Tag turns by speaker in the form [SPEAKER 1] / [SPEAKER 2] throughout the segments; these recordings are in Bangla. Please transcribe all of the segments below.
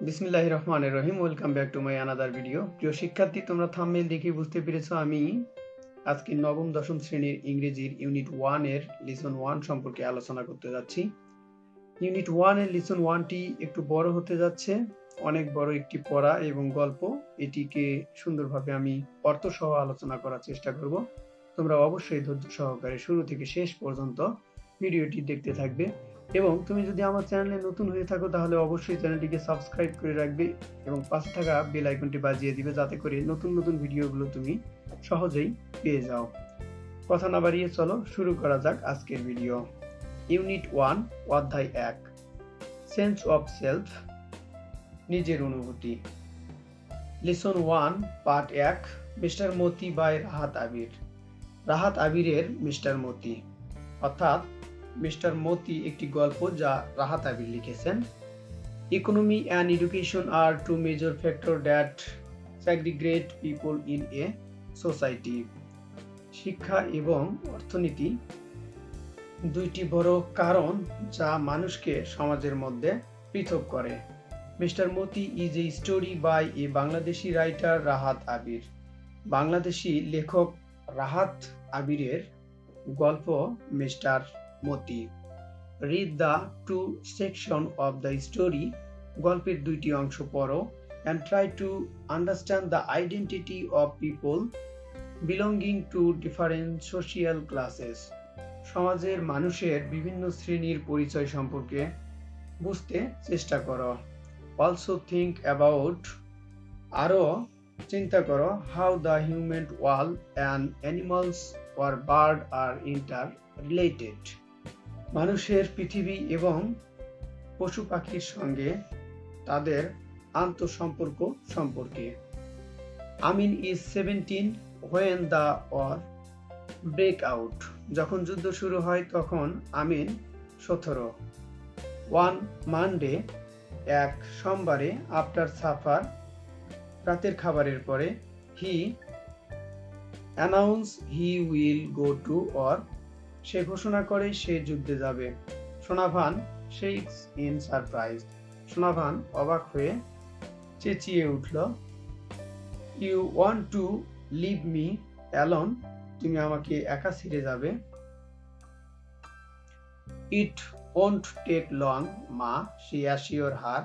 [SPEAKER 1] বিসমিল্লাহির রহমানির রহিম। Welcome back to my another video. প্রিয় শিক্ষার্থী, তোমরা থাম্বনেল দেখে বুঝতে পেরেছো আমি আজকে নবম দশম শ্রেণীর ইংরেজির ইউনিট 1 এর লিসন 1 সম্পর্কে আলোচনা করতে যাচ্ছি। ইউনিট 1 এর লিসন 1টি একটু বড় হতে যাচ্ছে, অনেক বড় একটি পড়া এবং গল্প। এটিকে সুন্দরভাবে আমি অর্থ সহ আলোচনা করার চেষ্টা করব। তোমরা অবশ্যই ধৈর্য সহকারে শুরু থেকে শেষ পর্যন্ত ভিডিওটি দেখতে থাকবে এবং তুমি যদি আমার চ্যানেলে নতুন হয়ে থাকো তাহলে অবশ্যই চ্যানেলটিকে সাবস্ক্রাইব করে রাখবে এবং পাশে থাকা বেল আইকনটি বাজিয়ে দিবে যাতে করে নতুন নতুন ভিডিওগুলো তুমি সহজেই পেয়ে যাও। কথা না বাড়িয়ে চলো শুরু করা যাক আজকের ভিডিও। ইউনিট 1 অধ্যায় 1 সেন্স অফ সেলফ, নিজের অনুভূতি। Listen 1 part 1 mister Moti by Rahat Abir. Rahat আবিরের মিস্টার মতি, অর্থাৎ মিস্টার মতি একটি গল্প যা রাহাত আবির লিখেছেন। Economy and education are two major factor that segregate people in a society. শিক্ষা এবং অর্থনীতি দুইটি বড় কারণ যা মানুষকে সমাজের মধ্যে পৃথক করে। Mister Moti is a story by a Bangladeshi writer Rahat Abir. Bangladeshi লেখক রাহাত আবিরের গল্প mister Moti. Read the two section of the story. গল্পের দুইটি অংশ পড়ো and try to understand the identity of people belonging to different social classes. সমাজের মানুষের বিভিন্ন শ্রেণীর পরিচয় সম্পর্কে বুঝতে চেষ্টা করো। Also think about, আরো চিন্তা করো, how the human world and animals or bird are interrelated. মানুষের পৃথিবী এবং পশু পাখির সঙ্গে তাদের আন্তঃসম্পর্ক সম্পর্কে। আমিন is 17 when the war break out. যখন যুদ্ধ শুরু হয় তখন আমিন 17। ওয়ান মানডে, এক সোমবারে, আফটার সাফার, রাতের খাবারের পরে, he announce he will go to war, সে ঘোষণা করে সে যুদ্ধে যাবে। Sonabhan shakes in surprise, Sonabhan অবাক হয়ে চেঁচিয়ে উঠল। You want to leave me alone, তুমি আমাকে একা ছেড়ে যাবে। ইট ওন্ট টেক লং মা, শি অ্যাসিওর হার,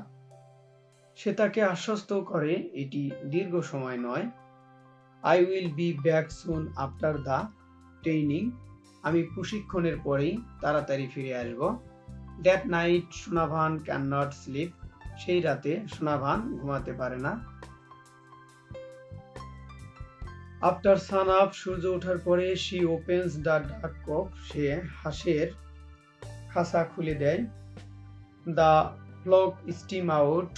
[SPEAKER 1] সে তাকে আশ্বস্ত করে এটি দীর্ঘ সময় নয়। I will be back soon after the training, আমি প্রশিক্ষণের পরেই তাড়াতাড়ি ফিরে আসব। That night Sonavan can not slip, সেই রাতে সোনাভান ঘুমাতে পারে না। আফটার সান আপ, সূর্য ওঠার পরে, শি ওপেন্স দ্য ডাক কক, সে হাঁসের খাঁচা খুলে দেয়। দ্য ফ্লক স্টিম আউট,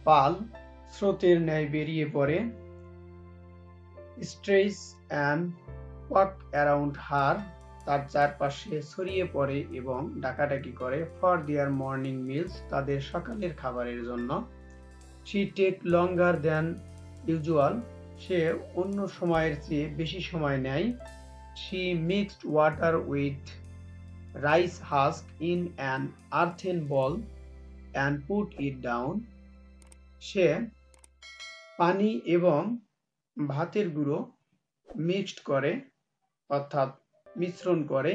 [SPEAKER 1] পাল স্রোতের ন্যায় বেরিয়ে পড়ে। স্ট্রেস অ্যান্ড ওয়াক অ্যারাউন্ড হার, তার চারপাশে ছড়িয়ে পড়ে এবং ডাকাডাকি করে। ফর দেয়ার মর্নিং মিলস, তাদের সকালের খাবারের জন্য। She take longer than usual, সে অন্য সময়ের চেয়ে বেশি সময় নেয়। She mixed water with rice husk in an earthen bowl and put it down, সে পানি এবং ভাতের গুঁড়ো মিক্সড করে, অর্থাৎ মিশ্রণ করে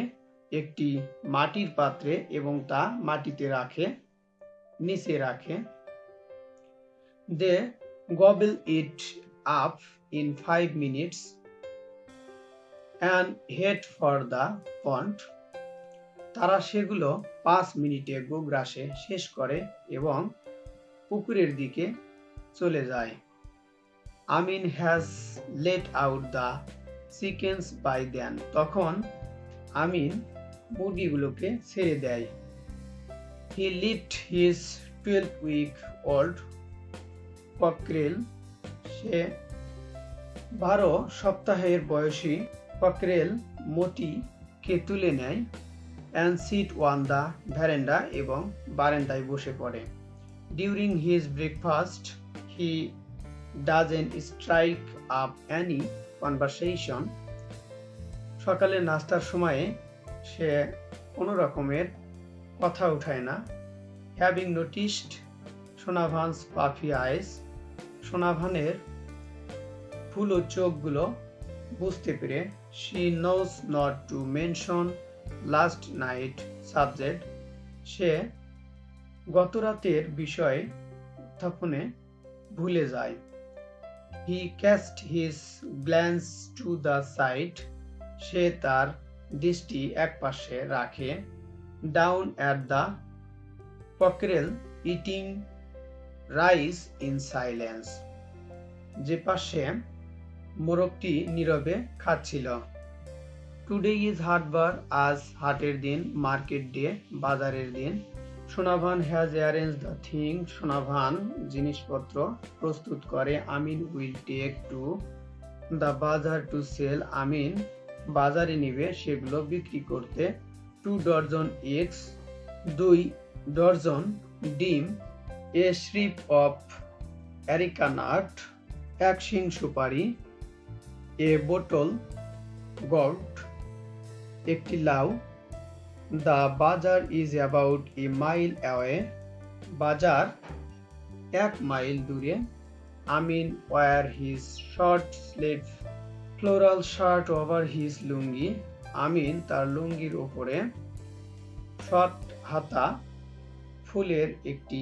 [SPEAKER 1] একটি মাটির পাত্রে এবং তা মাটিতে রাখে, নিচে রাখে। They gobble it up in 5 minutes and head for the pond, তারা সেগুলো 5 মিনিটে গোগ্রাসে শেষ করে এবং পুকুরের দিকে চলে যায়। Amin has let out the chickens by then, তখন আমিন মুরগিগুলোকে ছেড়ে দেয়। He lift his 12-week old cockerel, সে 12 সপ্তাহের বয়সী ককরেল মতিকে তুলে নেয়। And sit on the veranda, এবং বারান্দায় বসে পড়ে। During his breakfast he doesn't strike up any conversation, সকালে নাস্তার সময়ে সে কোনো রকমের কথা উঠায় না। Having noticed, Sonabhan's puffy eyes, সোনাভানের ফুলো চোখগুলো বুঝতে পেরে she knows not to mention last night subject, সে গতরাতের বিষয় উত্থাপনে ভুলে যায়। he cast his glance to the side, সে তার দৃষ্টি একপাশে রাখে। down at the cockerel eating rice in silence, যে পাশে মোরগটি নীরবে খাচ্ছিল। টুডে ইজ হাটবার, আজ হাটের দিন। মার্কেট ডে, বাজারের দিন। Sonavan has arrange the thing, Sonavan জিনিসপত্র প্রস্তুত করে। আমিন উইল টেক টু দ্য বাজার টু সেল, আমিন বাজারে নিবে সেগুলো বিক্রি করতে। 2 ডজন এগস, 2 ডজন ডিম। এ স্ট্রিপ অফ অ্যারিকা নাট, 1 শিং সুপারি। এ বোটল গল্ড, একটি লাউ। The bazaar is about a mile away, বাজার 1 মাইল দূরে। Amin wore his short sleeve floral shirt over his lungi, Amin তার লুঙ্গির উপরে শর্ট হাতা ফুলের একটি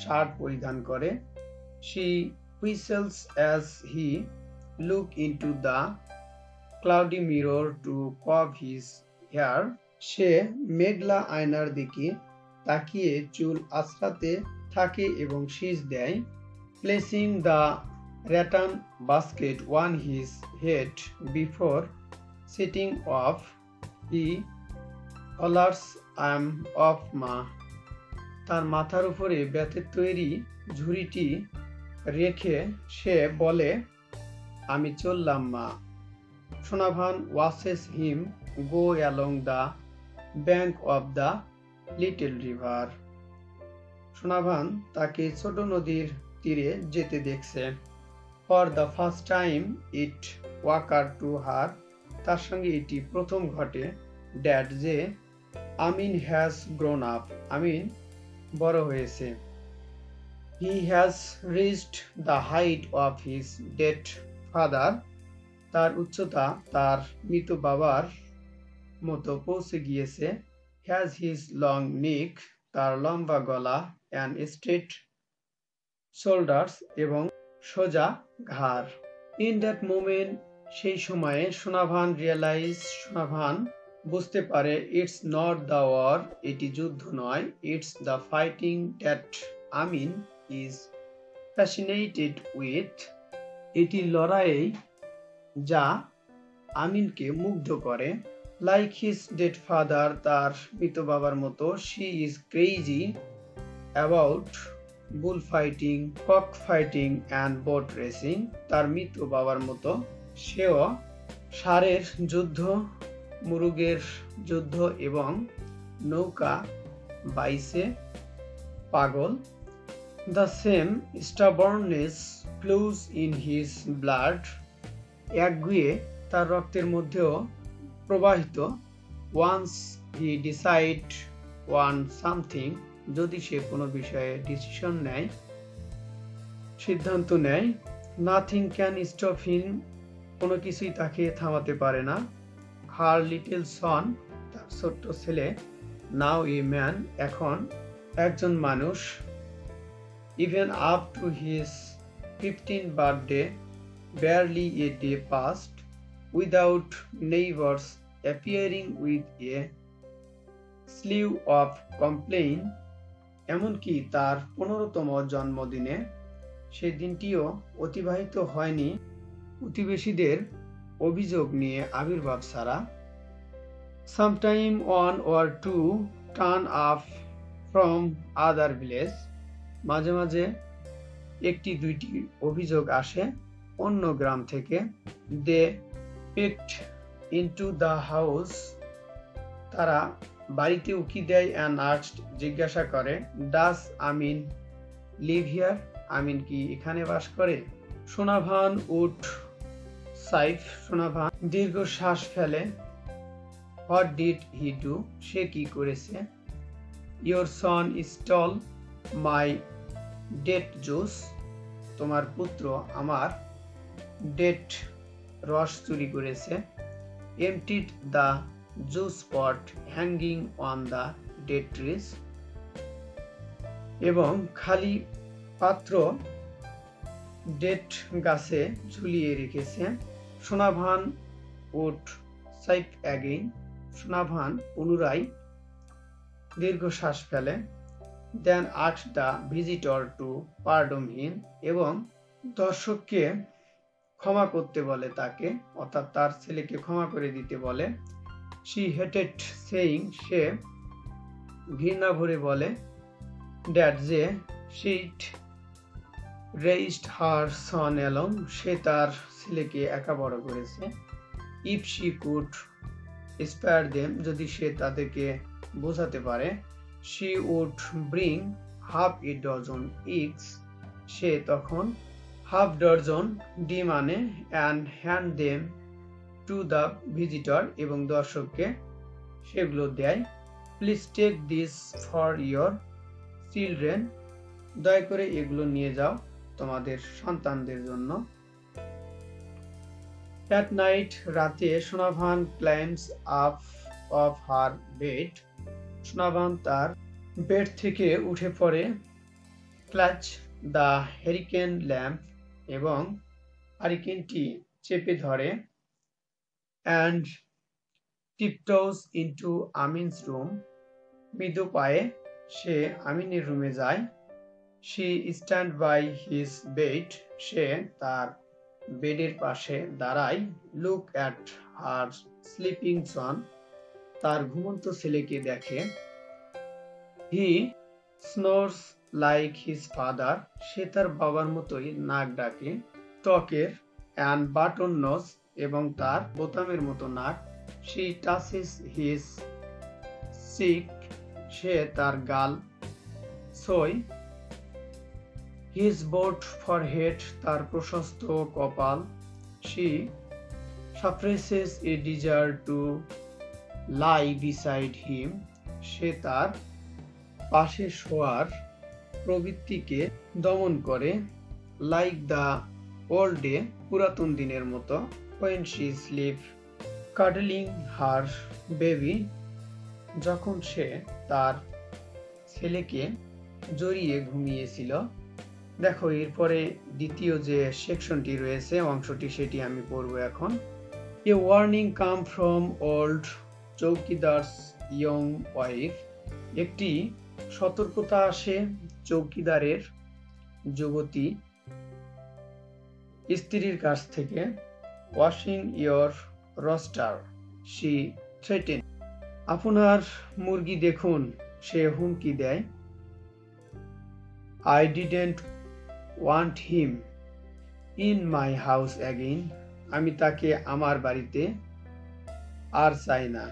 [SPEAKER 1] শার্ট পরিধান করে। She whistles as he look into the cloudy mirror to কভ হিজ হেয়ার, সে মেঘলা আয়নার দিকে তাকিয়ে চুল আঁচড়াতে থাকে এবং শীষ দেয়। Placing the rattan basket on his head before setting off, he hollers, I am off ma, তার মাথার উপরে বেতের তৈরি ঝুড়িটি রেখে সে বলে, আমি চললাম মা। Sonavan watches him go along the bank of the little river, Sonavan তাকে ছোট নদীর তীরে যেতে দেখছে। For the first time it occurred to her, তার সঙ্গে এটি প্রথম ঘটে, that যে আমিন has grown up, আমিন বড় হয়েছে। He has reached the height of his dead father, তার উচ্চতা তার মৃত বাবার মতো পৌঁছে গিয়েছে। Has his long neck, তার লম্বা গলা, and straight shoulders, এবং সোজা ঘাড়। In that moment, সেই সময়ে সোনাভান সোনাভান বুঝতে পারে, it's not the war, এটি যুদ্ধ নয়, it's the fighting that Amin is fascinated with, এটি লড়াই যা আমিনকে মুগ্ধ করে। Like his dead father, তার মৃত বাবার মতো, she is crazy about bullfighting, cockfighting and boat racing, তার মৃত বাবার মতো সেও ষাঁড়ের যুদ্ধ, মুরুগের যুদ্ধ এবং নৌকা বাইসে পাগল। The same stubbornness flows in his blood, একগুঁয়ে তার রক্তের মধ্যেও প্রবাহিত। Once he decide on something, যদি সে কোনো বিষয়ে ডিসিশন নেয়, সিদ্ধান্ত নেয়, nothing can stop him, কোনো কিছুই তাকে থামাতে পারে না। Her little son, তার ছোট্ট ছেলে, now a man, এখন একজন মানুষ। Even up to his 15th birthday, barely a day passed without neighbors appearing with a slew of complaints, এমনকি তার 15তম জন্মদিনে সেই দিনটিও অতিবাহিত হয়নি প্রতিবেশীদের অভিযোগ নিয়ে আবির্ভাব ছাড়া। Sometime one or two turn up from other village, মাঝে মাঝে একটি দুইটি অভিযোগ আসে অন্য গ্রাম থেকে। They peeked into the house, তারা বাড়িতে উকি দেয়, and asked, জিজ্ঞাসা করে, does আমিন live here, আমিন কি এখানে বাস করে? সোনাভান উড সাইফ, সোনাভান দীর্ঘ শ্বাস ফেলে। What did he do, সে কি করেছে? Your son stole my date juice, তোমার পুত্র আমার ডেট রস চুরি করেছে। Emptied the juice pot hanging on the date trees, এবং খালি পাত্র ডেট গাছে ঝুলিয়ে রেখেছে। Sonabhan would sigh again, Sonabhan পুনরায় দীর্ঘশ্বাস ফেলে। Then ask the visitor to pardon him, এবং দর্শককে ক্ষমা করতে বলে, তাকে অর্থাৎ তার ছেলেকে ক্ষমা করে দিতে বলে। শি হেটেড সেইং, সে ঘৃণা ভরে বলে, দ্যাট যে she'd raised her son alone, সে তার ছেলেকে একা বড় করেছে। If she could spare them, যদি সে তাদেরকে বোঝাতে পারে। She would bring half a dozen eggs, সে তখন হাফ ডজন ডিম আনে। And hand them to the visitor, এবং দর্শককে সেগুলো দেয়। Please take this for your children, দয়া করে এগুলো নিয়ে যাও তোমাদের সন্তানদের জন্য। অ্যাট নাইট, রাতে, Sonavan ক্লাইম্বস up of her bed, Sonavan তার বেড থেকে উঠে পড়ে। ক্লাচ দ্য হ্যারিকেন ল্যাম্প, এবং হারিকেনটি চেপে ধরে। And tiptoes into Amin's room, মৃদু পায়ে সে আমিনের রুমে যায়। She stand by his bed, সে তার বেডের পাশে দাঁড়ায়। Look at her sleeping son, তার ঘুমন্ত ছেলেকে দেখে। He snores like his father, সে তার বাবার মতোই নাক ডাকে। টকের অ্যান্ড বাটন নোজ, এবং তার বোতামের মতো নাক। শি টাচেস হিজ চিক, সে তার গাল ছোঁয়। হিজ বোট ফরহেড, তার প্রশস্ত কপাল। She suppresses a desire to lie beside him, সে তার পাশে শোয়ার প্রবৃত্তিকে দমন করে। লাইক দ্য ওল্ড ডে, পুরাতন দিনের মতো। when she sleep cuddling her baby, যখন সে তার ছেলেকে জড়িয়ে ঘুমিয়েছিল। দেখো এরপরে দ্বিতীয় যে সেকশনটি রয়েছে, অংশটি, সেটি আমি পড়ব এখন। A warning come from old chowkidar's young wife, একটি সতর্কতা আসে চৌকিদারের যুবতী স্ত্রীর কাছ থেকে। Watching your rooster, she threaten, আপনার মুরগি দেখুন, সে হুমকি দেয়। I didn't want him in my house again, আমি তাকে আমার বাড়িতে আর চাই না।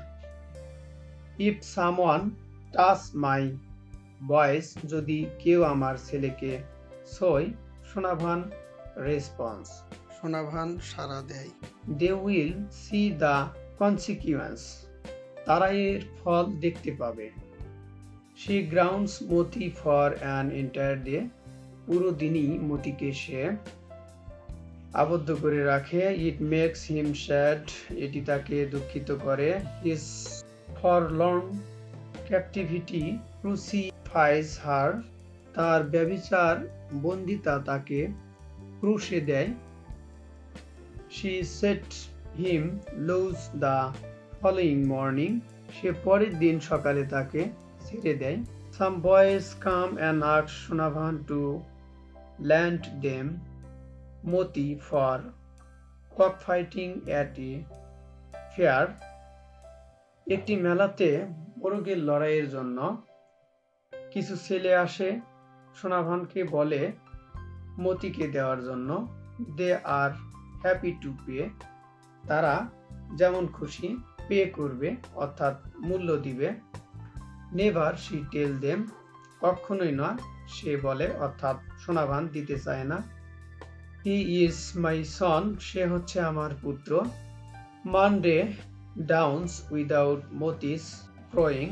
[SPEAKER 1] ইফ সামওয়ান টাচ মাই বয়েস, যদি কেউ আমার ছেলেকে ছোঁয়। সোনাভান রেসপন্স, সোনাভান সাড়া দেয়। They will see the consequence, তারা এর ফল দেখতে পাবে। She grounds Moti for an entire day, পুরো দিনই মতিকে সে আবদ্ধ করে রাখে। ইট মেক্স হিম স্যাড, এটি তাকে দুঃখিত করে। হিজ ফরলর্ন ক্যাপটিভিটি ক্রুসিফাইজ হার, তার ব্যভিচার বন্দিতা তাকে ক্রুশে দেয়। She set him loose the following morning, সে পরের দিন সকালে তাকে ছেড়ে দেয়। Some boys come and ask Sonabhan to lend them Moti for cock fighting at a fair, একটি মেলাতে মোরগের লড়াইয়ের জন্য কিছু ছেলে আসে, সোনাভানকে বলে মতিকে দেওয়ার জন্য। দে আর হ্যাপি টু পে, তারা যেমন খুশি পে করবে, অর্থাৎ মূল্য দিবে। নেভার শি টেল দেম, কখনোই নয় সে বলে, অর্থাৎ সোনাভান দিতে চায় না। হি ইজ মাই সন, সে হচ্ছে আমার পুত্র। মানডে ডাউন্স উইদাউট মতিস ক্রয়িং,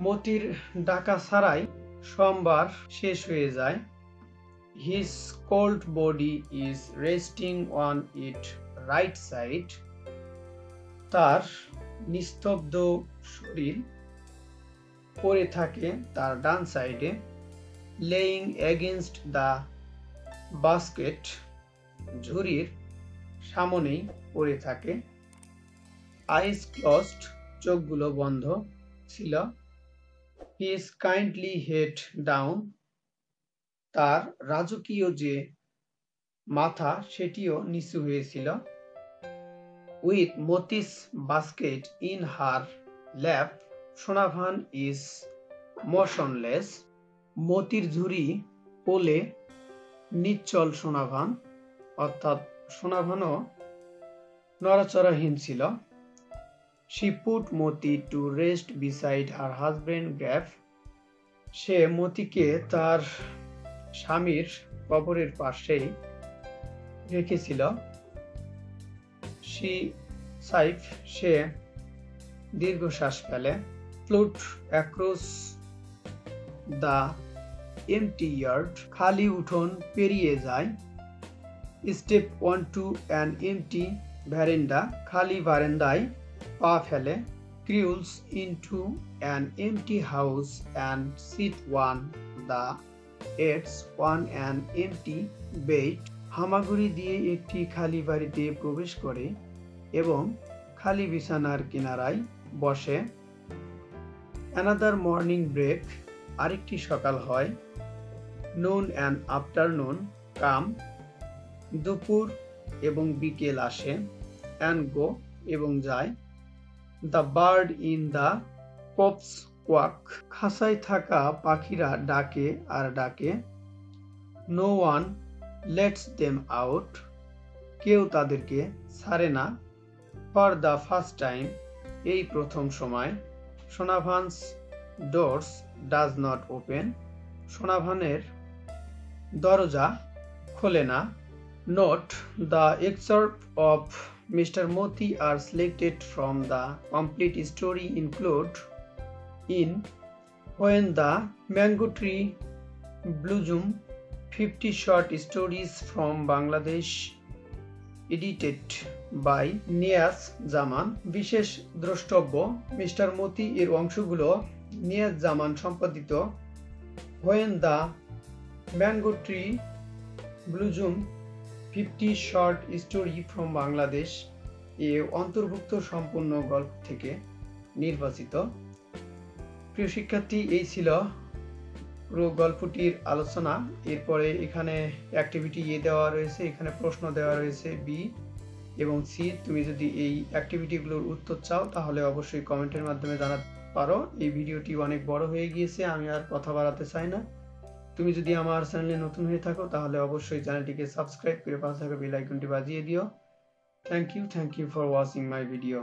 [SPEAKER 1] মতির ডাকা ছাড়াই সোমবার শেষ হয়ে যায়। His cold body is resting on its right side. তার নিস্তব্ধ শরীর পড়ে থাকে তার ডান সাইডে। Laying against the basket, ঝুড়ির সামনেই পড়ে থাকে। Eyes closed, চোখগুলো বন্ধ ছিল। His kindly head down, তার রাজকীয় যে মাথা সেটিও নিচু হয়েছিল। With Moti's basket in her lap, Sonavan is motionless. মতির ঝুড়ি কোলে নিশ্চল সোনাভান, অর্থাৎ সোনাভানও নড়াচড়াহীন ছিল। She put Moti to rest beside her husband grave. সে মতিকে তার স্বামীর কবরের পাশেই রেখেছিল। সে দীর্ঘশ্বাস ফেলে। Float across the empty yard, খালি উঠোন পেরিয়ে যায়। Step onto an empty veranda, খালি বারান্দায় পা ফেলে। Crawls into an empty house and sit on the edge on an empty bed, হামাগুড়ি দিয়ে একটি খালি বাড়িতে প্রবেশ করে এবং খালি বিছানার কিনারায় বসে। Another morning break, আরেকটি সকাল হয়। Noon and afternoon come, দুপুর এবং বিকেল আসে। And go, এবং যায়। The bird in the copse quack, খাঁচায় থাকা পাখিরা ডাকে আর ডাকে। No one lets them out, কেউ তাদেরকে ছাড়ে না। For the first time, এই প্রথম সময়। সোনাভান's doors does not open, সোনাভানের দরজা খোলে না। Note: the excerpts of Mr. Moti are selected from the complete story included in When the Mango Tree Blossomed, 50 short stories from Bangladesh, edited by Niaz জামান। বিশেষ দ্রষ্টব্য: মিস্টার মতি এর অংশগুলো নিয়াজ জামান সম্পাদিত When the Mango Tree Blossomed, 50 short story from Bangladesh এ অন্তর্ভুক্ত সম্পূর্ণ গল্প থেকে নির্বাচিত। প্রিয় শিক্ষার্থী, এই ছিল পুরো গল্পটির আলোচনা। এরপরে এখানে অ্যাক্টিভিটি এ দেওয়া রয়েছে, এখানে প্রশ্ন দেওয়া রয়েছে বি এবং সি। তুমি যদি এই অ্যাক্টিভিটিগুলোর উত্তর চাও তাহলে অবশ্যই কমেন্টের মাধ্যমে জানাতে পারো। এই ভিডিওটি অনেক বড় হয়ে গিয়েছে, আমি আর কথা বাড়াতে চাই না। তুমি যদি আমার চ্যানেলে নতুন হয়ে থাকো তাহলে অবশ্যই চ্যানেলটিকে সাবস্ক্রাইব করে পাশে থাকা বেল আইকনটি বাজিয়ে দিও। Thank you for watching my video.